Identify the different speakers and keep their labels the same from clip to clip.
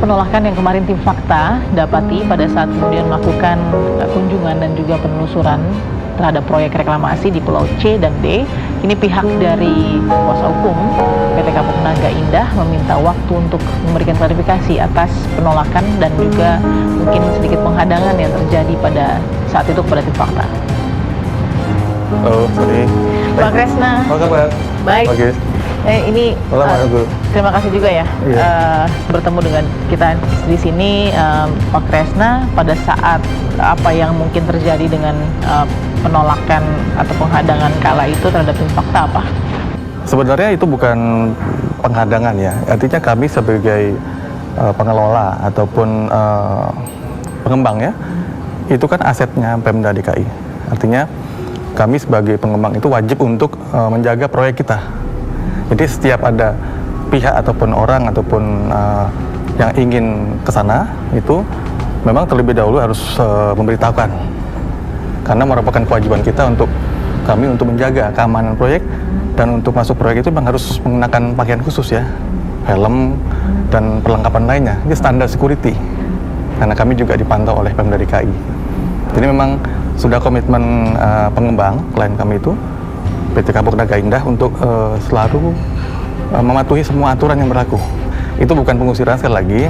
Speaker 1: penolakan yang kemarin tim Fakta dapati pada saat kemudian melakukan kunjungan dan juga penelusuran terhadap proyek reklamasi di Pulau C dan D, kini pihak dari kuasa hukum PT Kapuk Naga Indah meminta waktu untuk memberikan klarifikasi atas penolakan dan juga mungkin sedikit penghadangan yang terjadi pada saat itu kepada tim Fakta.
Speaker 2: Halo, sorry.
Speaker 1: Pak Kresna.
Speaker 2: Apa kabar?
Speaker 1: Baik.
Speaker 2: Oke.
Speaker 1: Ini terima kasih juga ya, bertemu dengan kita di sini, Pak Kresna, pada saat apa yang mungkin terjadi dengan penolakan atau penghadangan kala itu terhadap tim Fakta apa?
Speaker 2: Sebenarnya itu bukan penghadangan ya, artinya kami sebagai pengelola ataupun pengembang ya, itu kan asetnya Pemda DKI. Artinya kami sebagai pengembang itu wajib untuk menjaga proyek kita. Jadi setiap ada pihak ataupun orang ataupun yang ingin ke sana itu memang terlebih dahulu harus memberitahukan, karena merupakan kewajiban kita untuk kami untuk menjaga keamanan proyek, dan untuk masuk proyek itu memang harus mengenakan pakaian khusus ya, helm dan perlengkapan lainnya. Ini standar security, karena kami juga dipantau oleh Pemda DKI. Jadi memang sudah komitmen pengembang klien kami itu PT Kapuk Naga Indah untuk selalu mematuhi semua aturan yang berlaku. Itu bukan pengusiran, sekali lagi,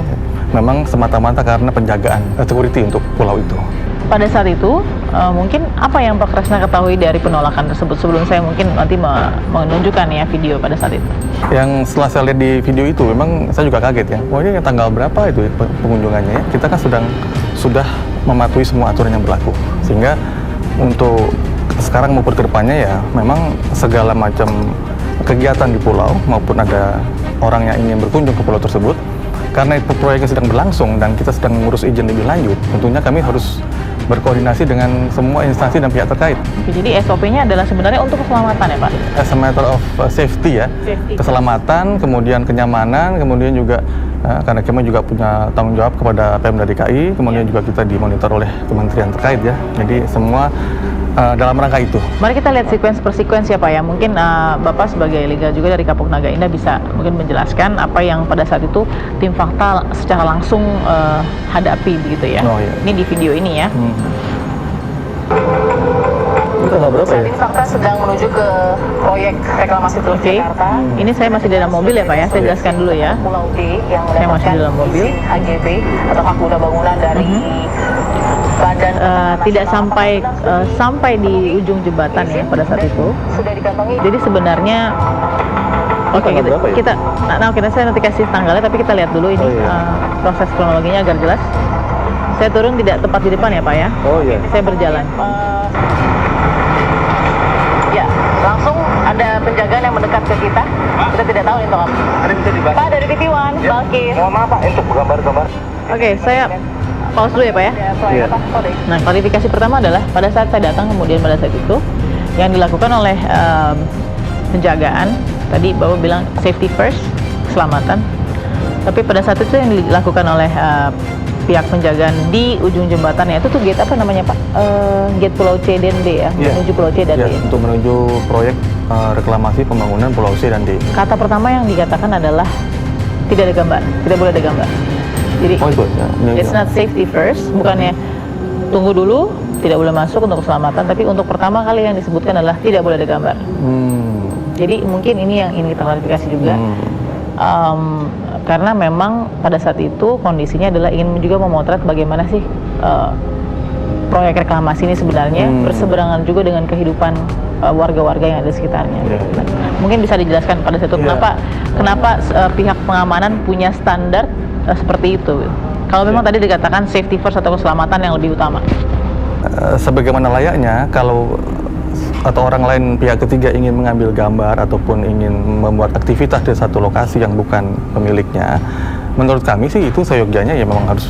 Speaker 2: memang semata-mata karena penjagaan security untuk pulau itu.
Speaker 1: Pada saat itu, mungkin apa yang Pak Kresna ketahui dari penolakan tersebut sebelum saya mungkin nanti menunjukkan ya video pada saat itu?
Speaker 2: Yang setelah saya lihat di video itu, memang saya juga kaget ya. Oh, ini tanggal berapa itu ya, pengunjungannya ya? Kita kan sudah mematuhi semua aturan yang berlaku. Sehingga untuk sekarang maupun ke depannya ya, memang segala macam kegiatan di pulau maupun ada orang yang ingin berkunjung ke pulau tersebut, karena itu proyeknya sedang berlangsung dan kita sedang mengurus izin lebih lanjut, tentunya kami harus berkoordinasi dengan semua instansi dan pihak terkait.
Speaker 1: Jadi SOP-nya adalah sebenarnya untuk keselamatan ya Pak?
Speaker 2: As a matter of safety ya, keselamatan, kemudian kenyamanan, kemudian juga karena kami juga punya tanggung jawab kepada Pemda DKI, kemudian juga kita dimonitor oleh kementerian terkait ya, jadi semua dalam rangka itu. Mari
Speaker 1: kita lihat sequence per sequence ya Pak ya. Mungkin Bapak sebagai legal juga dari Kapuk Naga Indah bisa mungkin menjelaskan apa yang pada saat itu tim Fakta secara langsung hadapi begitu ya.
Speaker 2: Oh, iya.
Speaker 1: Ini di video ini ya.
Speaker 2: Tanggal berapa ya?
Speaker 1: Saat ini Fakta sedang menuju ke proyek reklamasi Teluk Jakarta. Ini saya masih dalam mobil ya Pak ya. Saya jelaskan dulu ya. Pulau D yang saya masih dalam mobil. HGB atau hak guna bangunan dari Badan tidak sampai di ujung jembatan ya pada saat itu. Sudah dikantongi. Jadi sebenarnya saya nanti kasih tanggalnya, tapi kita lihat dulu ini proses kronologinya agar jelas. Saya turun tidak tepat di depan ya Pak ya.
Speaker 2: Oh iya.
Speaker 1: Saya berjalan. Ya, langsung ada penjagaan yang mendekat ke kita. Kita tidak tahu itu apa.
Speaker 2: Ada bisa dibahas.
Speaker 1: Pak dari TV One, Balkis.
Speaker 2: Mohon maaf Pak, untuk gambar-gambar.
Speaker 1: Oke, saya pause dulu ya Pak ya.
Speaker 2: Iya.
Speaker 1: Nah, klarifikasi pertama adalah pada saat saya datang, kemudian pada saat itu yang dilakukan oleh penjagaan, tadi Bapak bilang safety first, keselamatan. Tapi pada saat itu yang dilakukan oleh pihak penjagaan di ujung jembatannya itu tuh gate apa namanya Pak? Gate Pulau C dan D ya, menuju Pulau C dan D.
Speaker 2: Untuk menuju proyek reklamasi pembangunan Pulau C dan D.
Speaker 1: Kata pertama yang dikatakan adalah tidak ada gambar, tidak boleh ada gambar. Jadi it's not safety first, bukannya tunggu dulu, tidak boleh masuk untuk keselamatan, tapi untuk pertama kali yang disebutkan adalah tidak boleh ada gambar. Jadi mungkin ini yang ingin kita klarifikasi juga. Karena memang pada saat itu kondisinya adalah ingin juga memotret bagaimana sih proyek reklamasi ini sebenarnya berseberangan juga dengan kehidupan warga-warga yang ada di sekitarnya. Mungkin bisa dijelaskan pada saat itu kenapa pihak pengamanan punya standar seperti itu. Kalau memang tadi dikatakan safety first atau keselamatan yang lebih utama.
Speaker 2: Sebagaimana layaknya kalau atau orang lain pihak ketiga ingin mengambil gambar ataupun ingin membuat aktivitas di satu lokasi yang bukan pemiliknya, menurut kami sih itu seyogyanya ya memang harus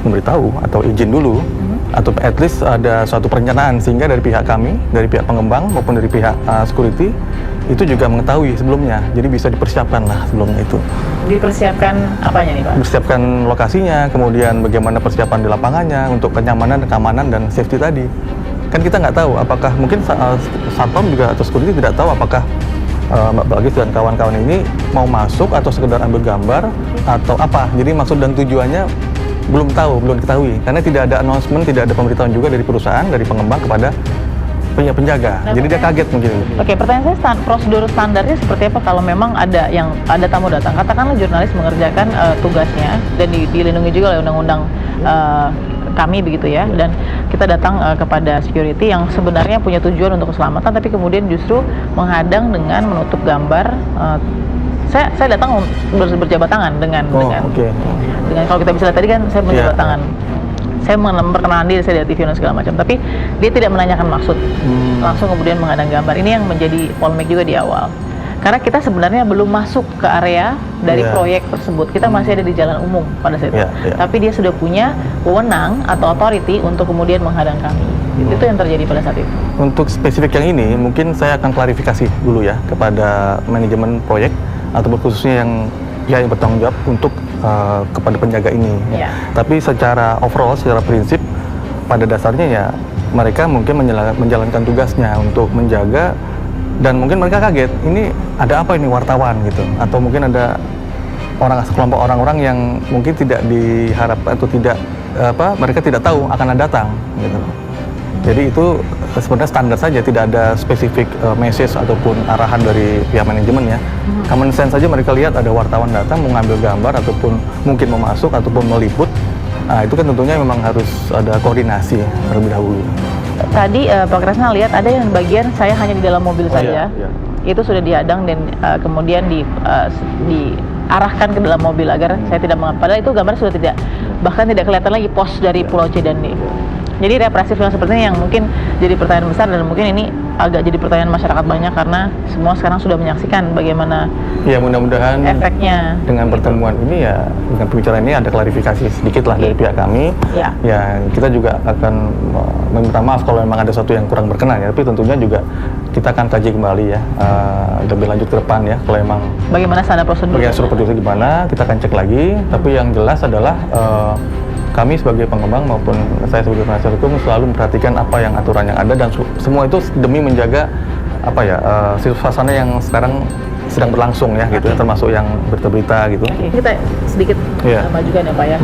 Speaker 2: memberitahu atau izin dulu, atau at least ada suatu perencanaan sehingga dari pihak kami, dari pihak pengembang maupun dari pihak security itu juga mengetahui sebelumnya, jadi bisa dipersiapkan lah sebelumnya itu.
Speaker 1: Dipersiapkan apanya nih Pak?
Speaker 2: Persiapkan lokasinya, kemudian bagaimana persiapan di lapangannya untuk kenyamanan, keamanan dan safety tadi. Kan kita nggak tahu apakah mungkin satpam juga atau security tidak tahu apakah Mbak Balkis dan kawan-kawan ini mau masuk atau sekedar ambil gambar atau apa. Jadi maksud dan tujuannya belum diketahui karena tidak ada announcement, tidak ada pemberitahuan juga dari perusahaan, dari pengembang kepada penjaga.
Speaker 1: Nah,
Speaker 2: jadi dia kaget mungkin.
Speaker 1: Oke, pertanyaan saya prosedur standarnya seperti apa kalau memang ada tamu datang? Katakanlah jurnalis mengerjakan tugasnya dan dilindungi juga oleh undang-undang kami begitu ya, dan kita datang kepada security yang sebenarnya punya tujuan untuk keselamatan, tapi kemudian justru menghadang dengan menutup gambar. Saya datang berjabat tangan dengan kalau kita bisa lihat tadi kan saya berjabat tangan. Saya memperkenalkan diri, saya lihat TV dan segala macam, tapi dia tidak menanyakan maksud, langsung kemudian menghadang gambar. Ini yang menjadi polemik juga di awal. Karena kita sebenarnya belum masuk ke area dari proyek tersebut, kita masih ada di jalan umum pada saat itu. Tapi dia sudah punya wewenang atau authority untuk kemudian menghadang kami. Itu yang terjadi pada saat itu.
Speaker 2: Untuk spesifik yang ini, mungkin saya akan klarifikasi dulu ya kepada manajemen proyek atau khususnya yang bertanggung jawab untuk kepada penjaga ini. Tapi secara overall, secara prinsip, pada dasarnya ya mereka mungkin menjalankan tugasnya untuk menjaga, dan mungkin mereka kaget, ini ada apa ini wartawan gitu, atau mungkin ada sekelompok orang-orang yang mungkin tidak diharapkan atau tidak mereka tidak tahu akan datang gitu. Jadi itu sebenarnya standar saja, tidak ada spesifik message ataupun arahan dari pihak manajemen ya. Common sense saja mereka lihat ada wartawan datang mau ngambil gambar ataupun mungkin mau masuk ataupun meliput. Nah, itu kan tentunya memang harus ada koordinasi terlebih dahulu.
Speaker 1: Tadi Pak Kresna lihat ada yang bagian saya hanya di dalam mobil saja. Itu sudah dihadang dan kemudian diarahkan ke dalam mobil agar saya tidak mengapa. Padahal itu gambar sudah bahkan tidak kelihatan lagi pos dari Pulau C dan D. Jadi represif yang seperti ini yang mungkin jadi pertanyaan besar, dan mungkin ini agak jadi pertanyaan masyarakat banyak karena semua sekarang sudah menyaksikan bagaimana
Speaker 2: mudah-mudahan
Speaker 1: efeknya.
Speaker 2: Dengan pertemuan ini ya, dengan pembicaraan ini ada klarifikasi sedikit lah dari pihak kami. Ya kita juga akan meminta maaf kalau memang ada sesuatu yang kurang berkenan ya, tapi tentunya juga kita akan kaji kembali ya lebih lanjut ke depan ya, kalau memang
Speaker 1: bagaimana standar prosedur
Speaker 2: gimana kita akan cek lagi. Tapi yang jelas adalah kami sebagai pengembang maupun saya sebagai penasihat hukum selalu memperhatikan apa yang aturan yang ada, dan semua itu demi menjaga suasana yang sekarang sedang berlangsung ya gitu, termasuk yang berita-berita gitu.
Speaker 1: Kita sedikit majukan ya Pak ya.